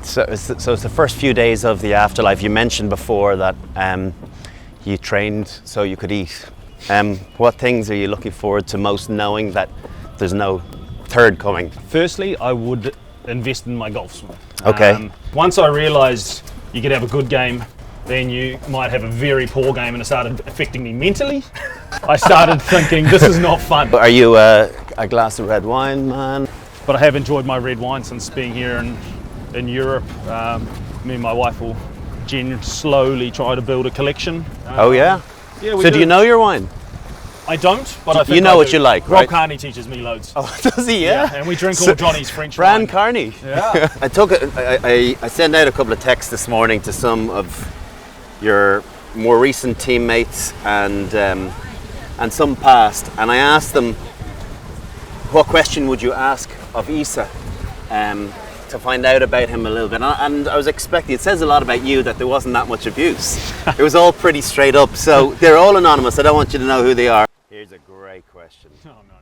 So it's the first few days of the afterlife. You mentioned before that you trained so you could eat. What things are you looking forward to most, knowing that there's no third coming? Firstly, I would invest in my golf swing. Okay. Once I realised you could have a good game, then you might have a very poor game, and it started affecting me mentally. I started thinking, this is not fun. Are you a glass of red wine man? But I have enjoyed my red wine since being here in Europe. Me and my wife will slowly try to build a collection. Oh yeah? Yeah, we so do you know your wine? I don't, but I think you know I what do. you like, Rob right? Carney teaches me loads. Oh, does he? Yeah. And we drink all Johnny's French Bran wine. Carney. Yeah. I sent out a couple of texts this morning to some of your more recent teammates and some past, and I asked them, what question would you ask of Isa to find out about him a little bit? And I was expecting, it says a lot about you that there wasn't that much abuse. It was all pretty straight up. So they're all anonymous. I don't want you to know who they are. Here's a great question. Oh no.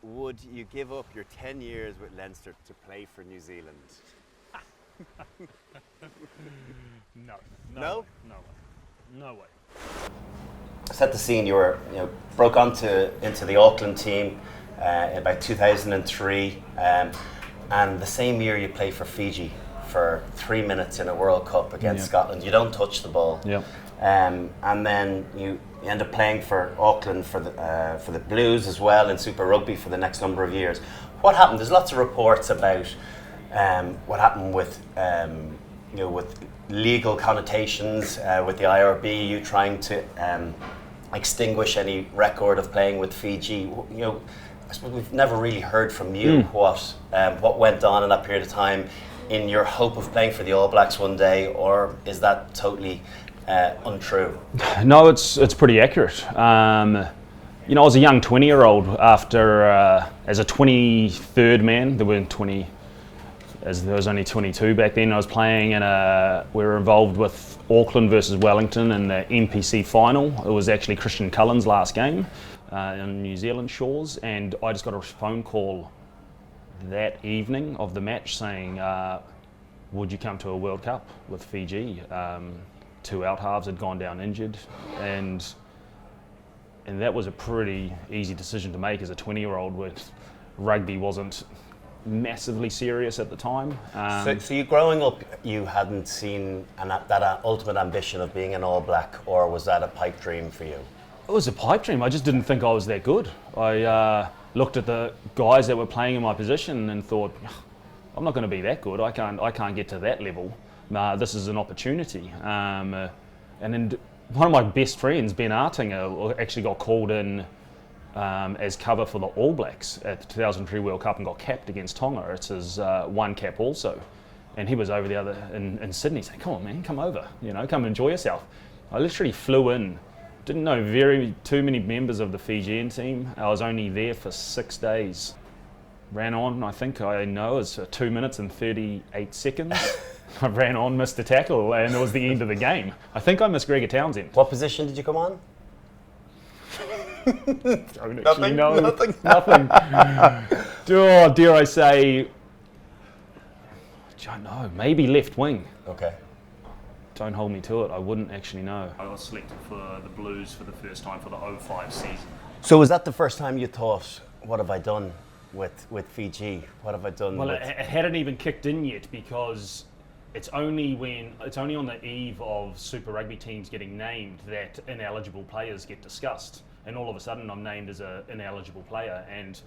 Would you give up your 10 years with Leinster to play for New Zealand? No. No? No way. Set the scene. You were, broke into the Auckland team in about 2003, and the same year you played for Fiji for 3 minutes in a World Cup against Scotland. You don't touch the ball. Yeah. And then you end up playing for Auckland for the Blues as well in Super Rugby for the next number of years. What happened? There's lots of reports about what happened with with legal connotations with the IRB. You trying to extinguish any record of playing with Fiji. I suppose we've never really heard from you what went on in that period of time in your hope of playing for the All Blacks one day, or is that totally untrue? No, it's pretty accurate. I was a young 20-year-old after as a 23rd man. There weren't 20, as there was only 22 back then. I was playing we were involved with Auckland versus Wellington in the NPC final. It was actually Christian Cullen's last game on New Zealand shores, and I just got a phone call that evening of the match saying, would you come to a World Cup with Fiji? Two out halves had gone down injured, and that was a pretty easy decision to make as a 20-year-old. With rugby wasn't massively serious at the time. So you growing up, you hadn't seen that ultimate ambition of being an All Black, or was that a pipe dream for you? It was a pipe dream. I just didn't think I was that good. I looked at the guys that were playing in my position and thought, I'm not going to be that good. I can't get to that level. This is an opportunity. And then one of my best friends, Ben Artinger, actually got called in as cover for the All Blacks at the 2003 World Cup and got capped against Tonga. It's his one cap also. And he was over the other in Sydney saying, come on man, come over, come enjoy yourself. I literally flew in, didn't know too many members of the Fijian team. I was only there for 6 days. Ran on, I think I know, it's 2 minutes and 38 seconds. I ran on, missed a tackle, and it was the end of the game. I think I missed Gregor Townsend. What position did you come on? Don't actually know. Nothing. Dare I say, I don't know, maybe left wing. Okay. Don't hold me to it, I wouldn't actually know. I was selected for the Blues for the first time for the 05 season. So was that the first time you thought, what have I done with Fiji? What have I done? Well, it hadn't even kicked in yet, because it's only on the eve of Super Rugby teams getting named that ineligible players get discussed. And all of a sudden I'm named as an ineligible player, and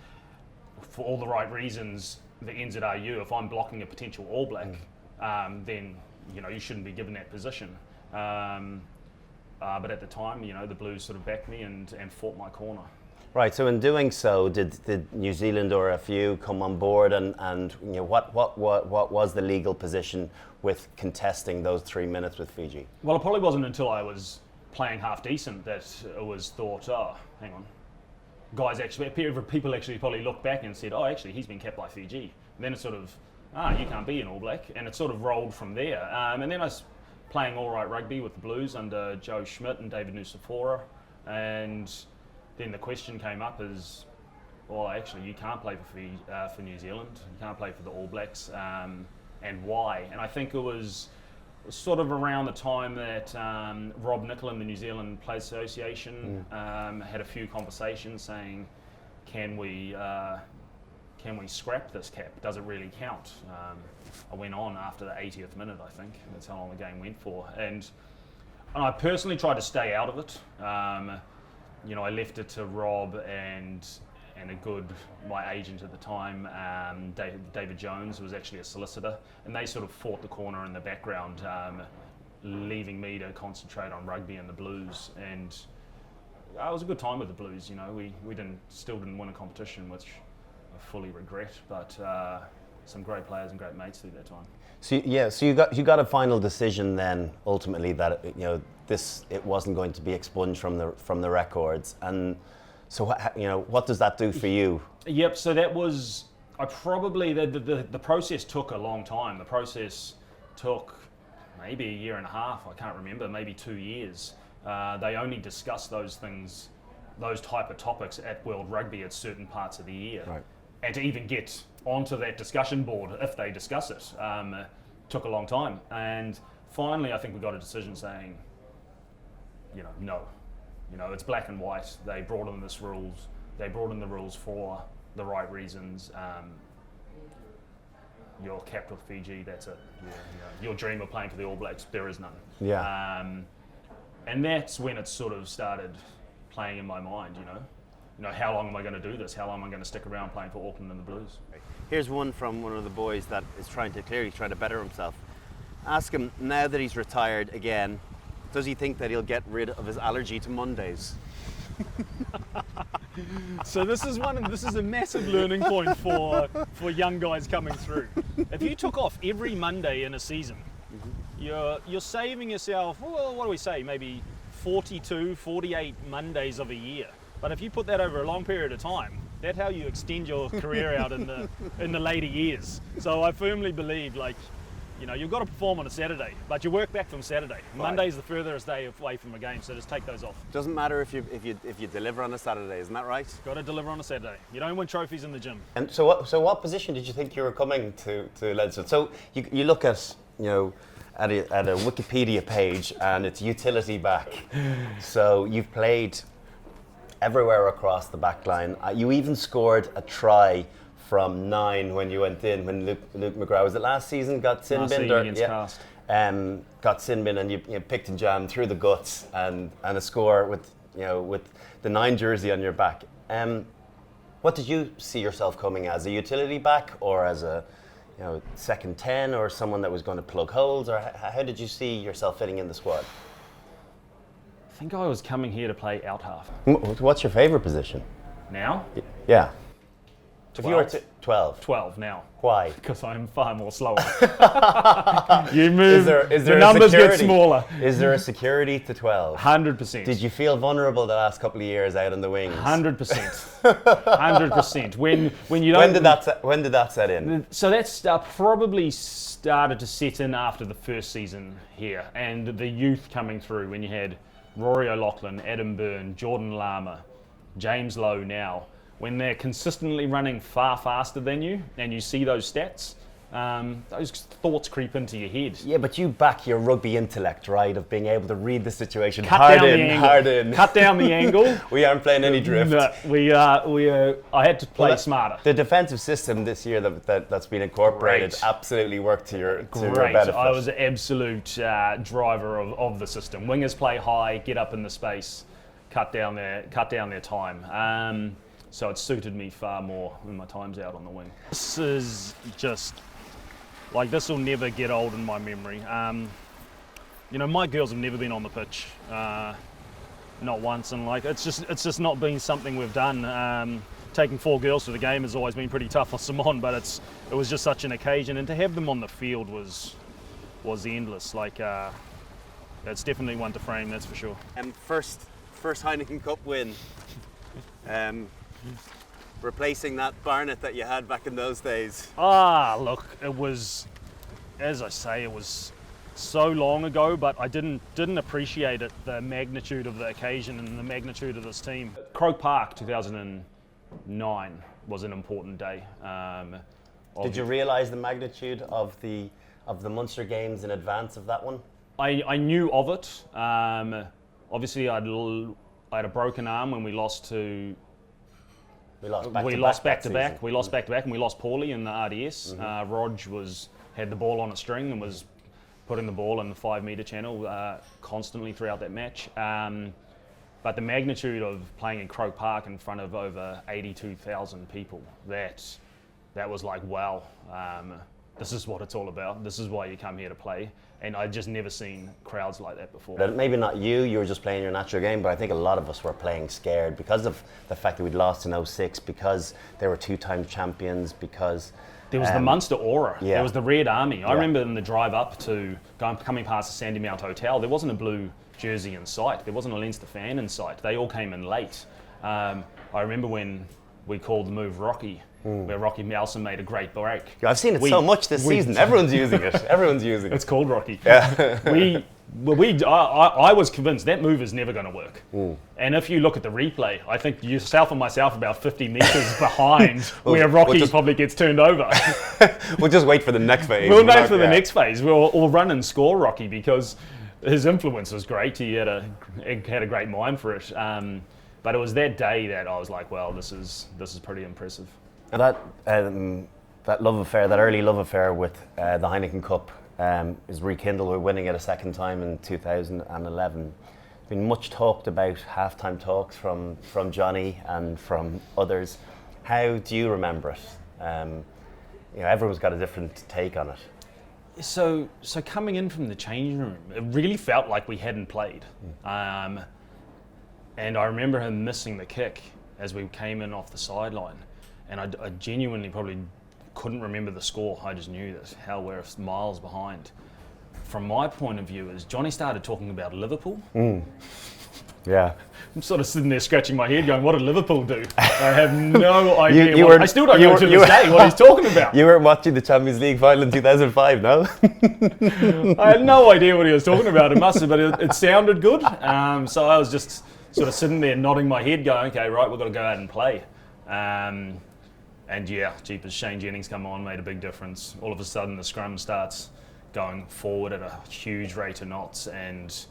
for all the right reasons, the NZRU, if I'm blocking a potential All Black, then you shouldn't be given that position. But at the time, the Blues sort of backed me and fought my corner. Right. So in doing so, did New Zealand or a few come on board, and what was the legal position with contesting those 3 minutes with Fiji? Well, it probably wasn't until I was playing half decent that it was thought, oh, hang on. People actually probably looked back and said, oh, actually, he's been kept by Fiji. And then it's sort of, you can't be an All Black. And it sort of rolled from there. And then I was playing all right rugby with the Blues under Joe Schmidt and David Nusafora. And then the question came up is, well, actually, you can't play for New Zealand. You can't play for the All Blacks, and why? And I think it was sort of around the time that Rob Nicollin, the New Zealand Players Association, had a few conversations saying, can we scrap this cap? Does it really count? I went on after the 80th minute, I think. That's how long the game went for. And I personally tried to stay out of it. I left it to Rob and my agent at the time, David Jones, who was actually a solicitor, and they sort of fought the corner in the background, leaving me to concentrate on rugby and the Blues. And it was a good time with the Blues. We still didn't win a competition, which I fully regret, but some great players and great mates through that time. So you got a final decision then ultimately that it wasn't going to be expunged from the records, and so what does that do for you? Yep. So that was the process took a long time. The process took maybe a year and a half. I can't remember. Maybe 2 years. They only discuss those things, those type of topics at World Rugby at certain parts of the year. Right. And to even get onto that discussion board, if they discuss it, took a long time. And finally, I think we got a decision saying, no. It's black and white. They brought in this rules. They brought in the rules for the right reasons. You're capped with Fiji. That's it. Your dream of playing for the All Blacks, there is none. Yeah. And that's when it sort of started playing in my mind. How long am I going to do this? How long am I going to stick around playing for Auckland and the Blues? Here's one from one of the boys that is clearly trying to better himself. Ask him, now that he's retired again, does he think that he'll get rid of his allergy to Mondays? So this is a massive learning point for young guys coming through. If you took off every Monday in a season, you're saving yourself, well, what do we say, maybe 42, 48 Mondays of a year. But if you put that over a long period of time, that's how you extend your career out in the later years. So I firmly believe, you've got to perform on a Saturday, but you work back from Saturday. Right. Monday's the furthest day away from a game, so just take those off. Doesn't matter if you deliver on a Saturday, isn't that right? Got to deliver on a Saturday. You don't win trophies in the gym. And so what position did you think you were coming to Leinster? So you look at at a Wikipedia page and it's utility back. So you've played everywhere across the back line. You even scored a try from 9 when you went in, when Luke McGrath, was it last season, got sin binned? Against Cast. Got sin bin and you picked and jammed through the guts and a score with the 9 jersey on your back. What did you see yourself coming as? A utility back or as a second 10 or someone that was going to plug holes, or how did you see yourself fitting in the squad? I think I was coming here to play out half. What's your favourite position? Now? Yeah. 12. If you were 12. 12 now. Why? Because I'm far more slower. You move, is there the numbers get smaller. Is there a security to 12? 100%. Did you feel vulnerable the last couple of years out on the wings? 100%. 100%. When you don't. When did that set in? So that's probably started to set in after the first season here, and the youth coming through when you had Rory O'Loughlin, Adam Byrne, Jordan Lama, James Lowe now. When they're consistently running far faster than you and you see those stats, those thoughts creep into your head. Yeah, but you back your rugby intellect, right, of being able to read the situation. Hard in. Cut down the angle. We aren't playing any drift. No, I had to play smarter. The defensive system this year that's been incorporated absolutely worked to your benefit. I was an absolute driver of the system. Wingers play high, get up in the space, cut down their time. So it suited me far more when my time's out on the wing. This is just, this will never get old in my memory. My girls have never been on the pitch, not once, and it's just not been something we've done. Taking 4 girls to the game has always been pretty tough for Simone, but it was just such an occasion, and to have them on the field was endless. It's definitely one to frame, that's for sure. First Heineken Cup win. Replacing that Barnett that you had back in those days. Look, it was, as I say, it was so long ago, but I didn't appreciate it, the magnitude of the occasion and the magnitude of this team. Croke Park, 2000 9 was an important day. Did you realise the magnitude of the Munster games in advance of that one? I knew of it. Obviously, I had a broken arm when we lost to. We lost back to back. We lost back to back, and we lost poorly in the RDS. Rog had the ball on a string and was putting the ball in the 5 metre channel constantly throughout that match. But the magnitude of playing in Croke Park in front of over 82,000 people, that was like, wow, this is what it's all about. This is why you come here to play. And I'd just never seen crowds like that before. But maybe not you were just playing your natural game, but I think a lot of us were playing scared because of the fact that we'd lost in 06, because they were 2-time champions, because... There was the Munster aura. Yeah. There was the Red Army. I remember in the drive up to coming past the Sandy Mount Hotel, there wasn't a blue jersey in sight. There wasn't a Leinster fan in sight. They all came in late. I remember when we called the move Rocky, where Rocky Mousen made a great break. Yeah, I've seen it so much this season. Everyone's using it. Everyone's using it. It's called Rocky. Yeah. I was convinced that move is never going to work. And if you look at the replay, I think yourself and myself about 50 metres behind where Rocky probably gets turned over. We'll just wait for the next phase. We'll wait for the next phase. We'll run and score Rocky because his influence was great. He had a great mind for it. But it was that day that I was like, well, this is pretty impressive. And that love affair, that early love affair with the Heineken Cup is rekindled. We're winning it a second time in 2011. There's been much talked about halftime talks from Johnny and from others. How do you remember it? Everyone's got a different take on it. So coming in from the changing room, it really felt like we hadn't played. And I remember him missing the kick as we came in off the sideline. And I genuinely probably couldn't remember the score. I just knew that hell, we're miles behind. From my point of view, as Johnny started talking about Liverpool, yeah, I'm sort of sitting there scratching my head, going, "What did Liverpool do?" I have no idea. I still don't know to this day what he's talking about. You weren't watching the Champions League final in 2005, no? I had no idea what he was talking about. It must have, but it sounded good. So I was just sort of sitting there nodding my head, going, "Okay, right, we've got to go out and play." And yeah, jeepers, Shane Jennings come on, made a big difference. All of a sudden the scrum starts going forward at a huge rate of knots, and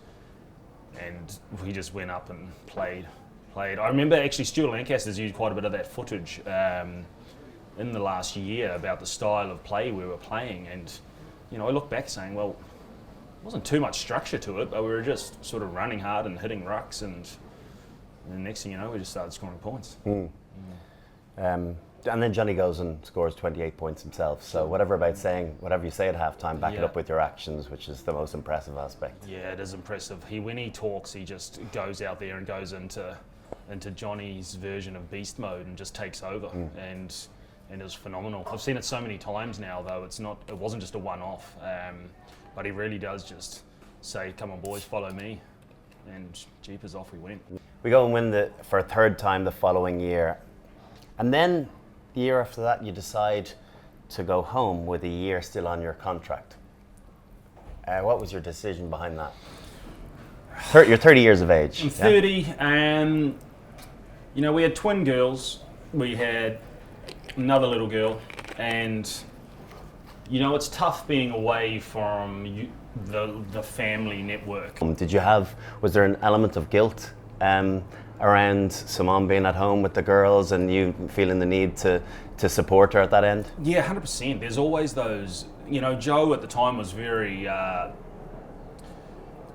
we just went up and played. I remember actually Stuart Lancaster's used quite a bit of that footage in the last year about the style of play we were playing, and I look back saying, well, there wasn't too much structure to it, but we were just sort of running hard and hitting rucks, and the next thing you know, we just started scoring points. And then Johnny goes and scores 28 points himself. So whatever you say at halftime, back it up with your actions, which is the most impressive aspect. Yeah, it is impressive. When he talks, he just goes out there and goes into Johnny's version of beast mode and just takes over, and it was phenomenal. I've seen it so many times now, though. It wasn't just a one-off, but he really does just say, "Come on, boys, follow me," and jeepers, off we went. We go and win for a third time the following year, and then the year after that, you decide to go home with a year still on your contract. What was your decision behind that? You're 30 years of age. I'm 30, and we had twin girls. We had another little girl, and it's tough being away from the family network. Was there an element of guilt around Simone being at home with the girls and you feeling the need to support her at that end? Yeah, 100%. There's always those, Joe at the time was very,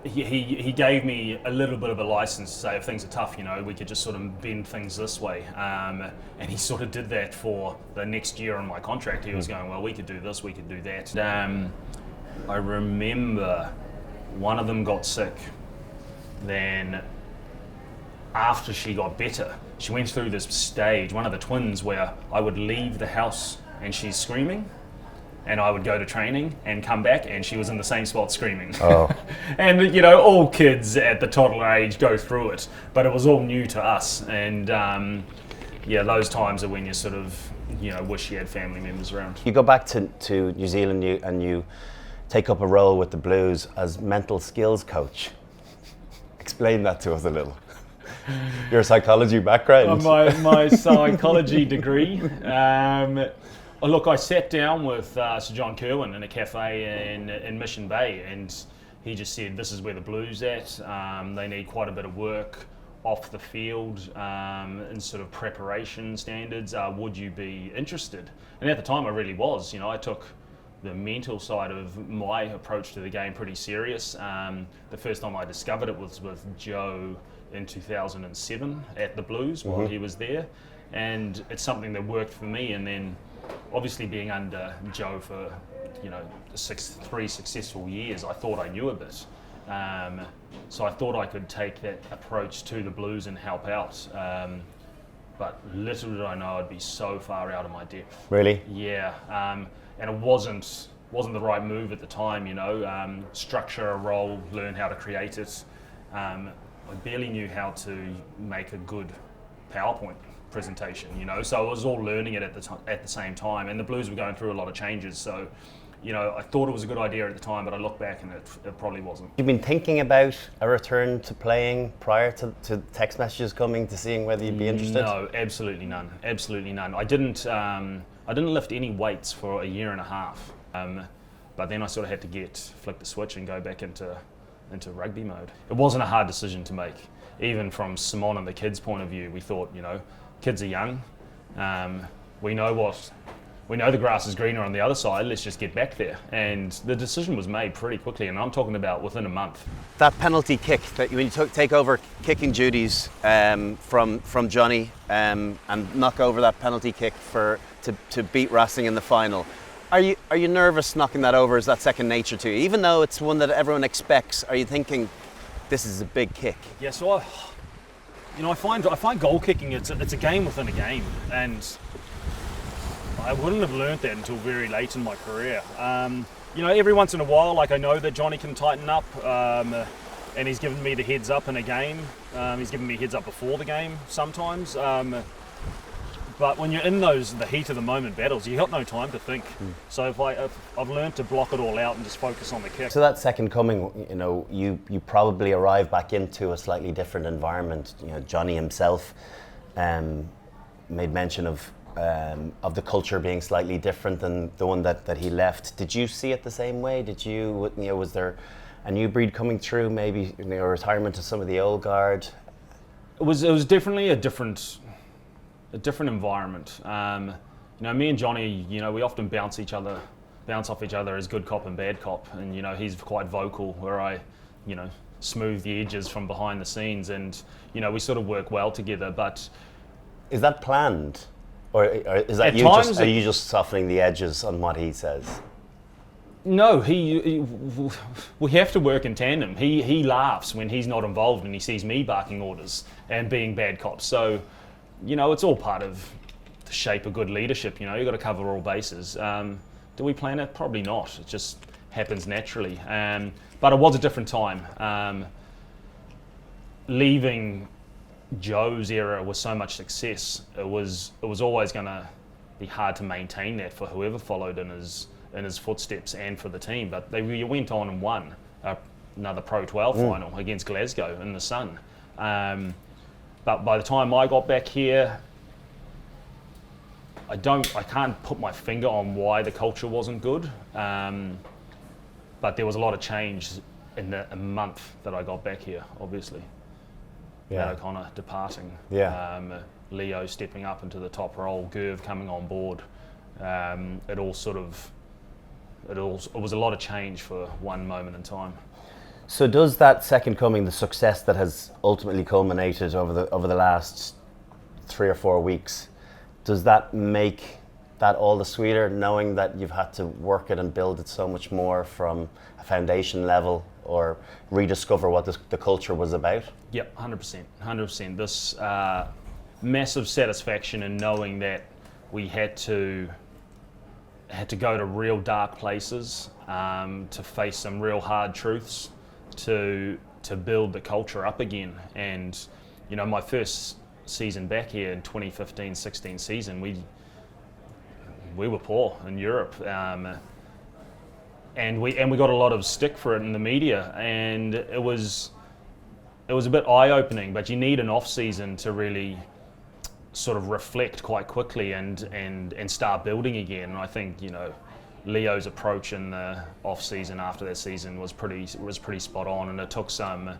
he gave me a little bit of a license to say if things are tough, we could just sort of bend things this way. And he sort of did that for the next year on my contract. He was going, well, we could do this, we could do that. I remember one of them got sick. Then after she got better, she went through this stage, one of the twins, where I would leave the house and she's screaming, and I would go to training and come back and she was in the same spot screaming. Oh. And all kids at the toddler age go through it, but it was all new to us. And those times are when you sort of wish you had family members around. You go back to New Zealand and you take up a role with the Blues as mental skills coach. Explain that to us a little. Your psychology background? My psychology degree. Look, I sat down with Sir John Kerwin in a cafe in Mission Bay, and he just said, this is where the Blues at. They need quite a bit of work off the field in sort of preparation standards. Would you be interested? And at the time I really was. I took the mental side of my approach to the game pretty serious. The first time I discovered it was with Joe in 2007 at the Blues while he was there. And it's something that worked for me. And then obviously being under Joe for 3 successful years, I thought I knew a bit. So I thought I could take that approach to the Blues and help out. But little did I know I'd be so far out of my depth. Really? Yeah. And it wasn't the right move at the time, structure a role, learn how to create it. I barely knew how to make a good PowerPoint presentation, so I was all learning it at the same time, and the Blues were going through a lot of changes, so I thought it was a good idea at the time, but I look back and it probably wasn't. You've been thinking about a return to playing prior to text messages coming to seeing whether you'd be interested? No, absolutely none. I didn't lift any weights for a year and a half, but then I sort of had to flick the switch and go back into rugby mode. It wasn't a hard decision to make. Even from Simon and the kids' point of view, we thought, kids are young. We know the grass is greener on the other side. Let's just get back there. And the decision was made pretty quickly, and I'm talking about within a month. That penalty kick that when you take over kicking duties from Johnny and knock over that penalty kick to beat Racing in the final. Are you nervous knocking that over? Is that second nature to you? Even though it's one that everyone expects, are you thinking this is a big kick? Yeah, so I find goal kicking it's a game within a game, and I wouldn't have learnt that until very late in my career. Every once in a while, I know that Johnny can tighten up, and he's given me the heads up in a game. He's given me heads up before the game sometimes. But when you're in the heat of the moment battles, you've got no time to think. So I've learned to block it all out and just focus on the kick. So that second coming, you probably arrive back into a slightly different environment. Johnny himself made mention of the culture being slightly different than the one that he left. Did you see it the same way? Was there a new breed coming through? Maybe a retirement of some of the old guard. It was definitely a different environment. Me and Johnny, we often bounce off each other as good cop and bad cop, and he's quite vocal, where I, smooth the edges from behind the scenes, and we sort of work well together. But is that planned, or is that are you just softening the edges on what he says? No, we have to work in tandem. He laughs when he's not involved and he sees me barking orders and being bad cops. So it's all part of the shape of good leadership. You've got to cover all bases. Do we plan it? Probably not. It just happens naturally. But it was a different time. Leaving Joe's era with so much success, it was always going to be hard to maintain that for whoever followed in his footsteps and for the team. But they went on and won another Pro 12 final against Glasgow in the sun. But by the time I got back here, I can't put my finger on why the culture wasn't good. But there was a lot of change in a month that I got back here, obviously. Yeah. O'Connor departing. Yeah. Leo stepping up into the top role, Gerv coming on board. It was a lot of change for one moment in time. So does that second coming, the success that has ultimately culminated over the last 3 or 4 weeks, does that make that all the sweeter, knowing that you've had to work it and build it so much more from a foundation level, or rediscover what the culture was about? Yep, 100%. This massive satisfaction in knowing that we had to go to real dark places, to face some real hard truths, to build the culture up again. And my first season back here in 2015-16 season, we were poor in Europe, and we got a lot of stick for it in the media, and it was it was a bit eye-opening, but you need an off-season to really sort of reflect quite quickly and start building again. And I think, you know, Leo's approach in the off-season after that season was pretty spot on, and it took some,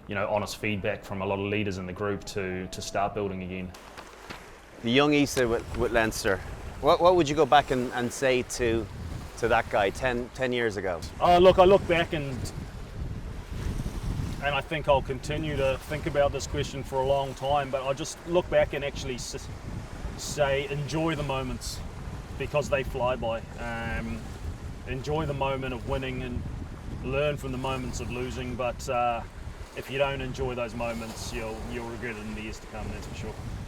you know, honest feedback from a lot of leaders in the group to start building again. The young Isa with Leinster, what would you go back and say to that guy 10 years ago? Look, I look back and I think I'll continue to think about this question for a long time, but I just look back and actually say enjoy the moments, because they fly by. Enjoy the moment of winning and learn from the moments of losing, but if you don't enjoy those moments, you'll regret it in the years to come, that's for sure.